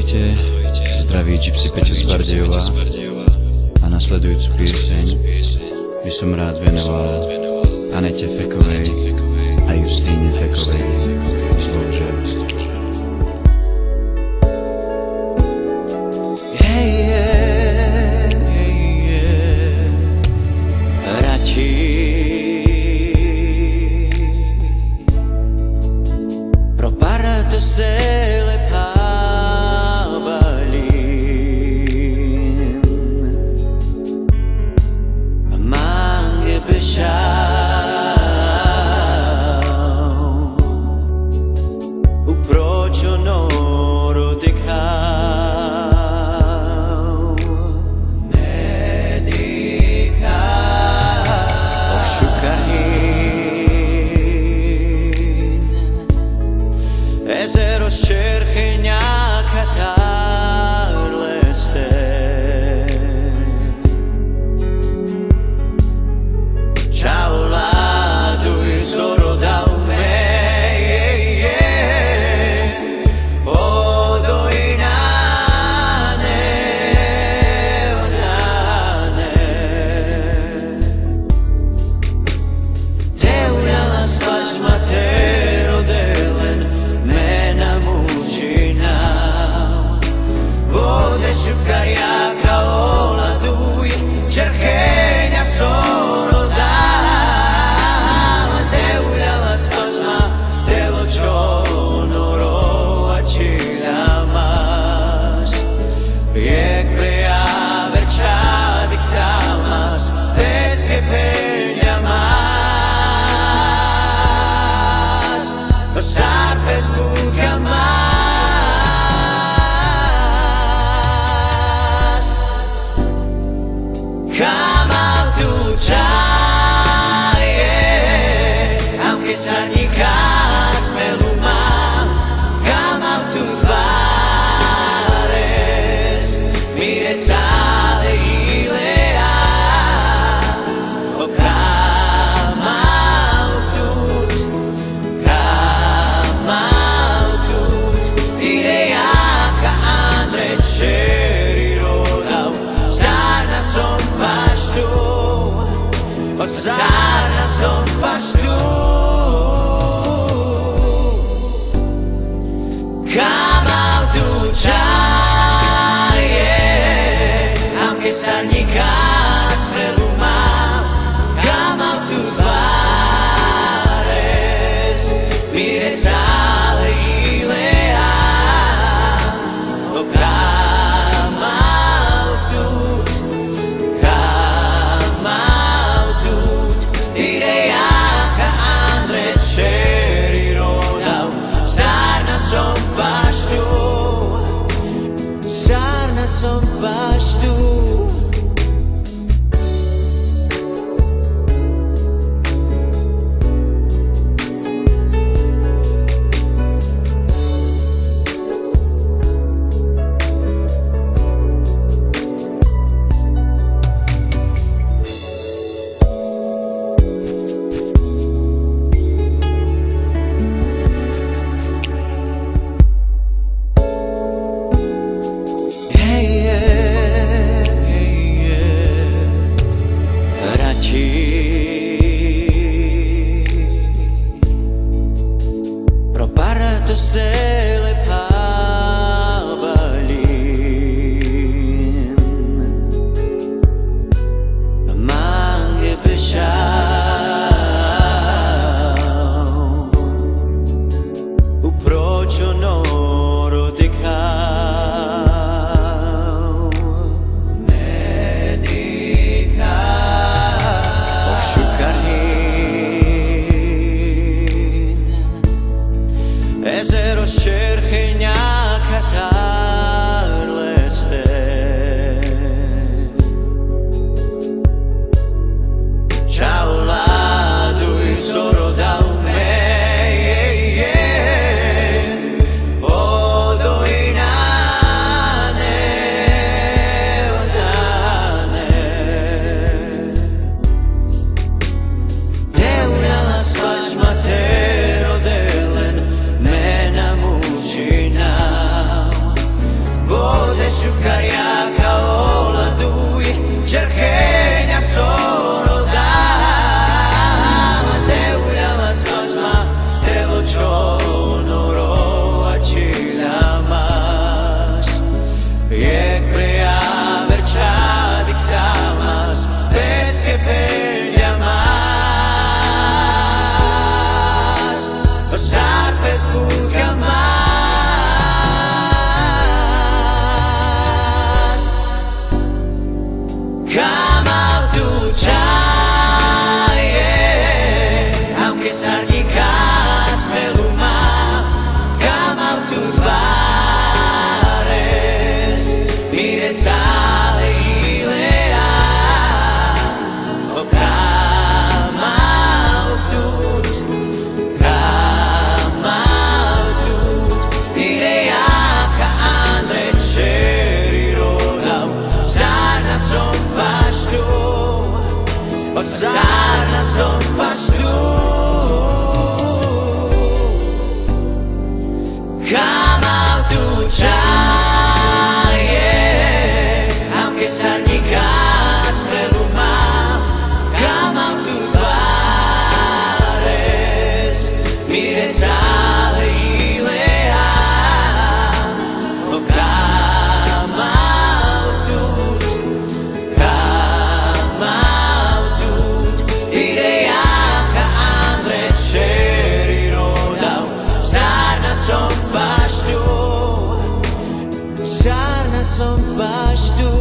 Ahojte, zdraví Gypsy Peťo z Bardejova a nasledujúcu pieseň by som rád venoval Anete Fekovej a Justíne Fekovej z Lože. Ezero šerchenja katar leste Ciao ladu il soro da me Odo inane onane Teuja las paš matero delen Šukarja kao laduj, čerhenja soro dava Te uljala spazma, telo čonoro ačilja mas Vijek preja verčadik damas, teske penja mas Pasar bez budka mas Come out to try, aunque sarnicas meluma. Come out to bares, mire tale ilea. Oh, come out to, irea ka andre čeri rodau, sarna som faz tu, oh sarna som faz tu. Come out to try, aunque sarnicas preluma. Come out to bares, mire tale ilea. Oh, come out to, irea ka andre čeri rodau, sarna som faz tu, sarna som faz tu. Ciuccaria caola dui cerchenia sono da Teuia las pasma Tevo chono roa chilamas Yek prea vercha dictamas Pesque pelhamas Os arpes buscan más Come out to try, aunque sarnicas peluma Come out to bares, mirețale ilea O come out to Irea ca andre ceri rodau Sarna son faci tu O sarna son faci tu Come out to try, aunque sarnicas peluma Come out to bares, mirețale ilea O come out to Irea ca andre ceri rodau Sarna son faci tu Sarna son faci tu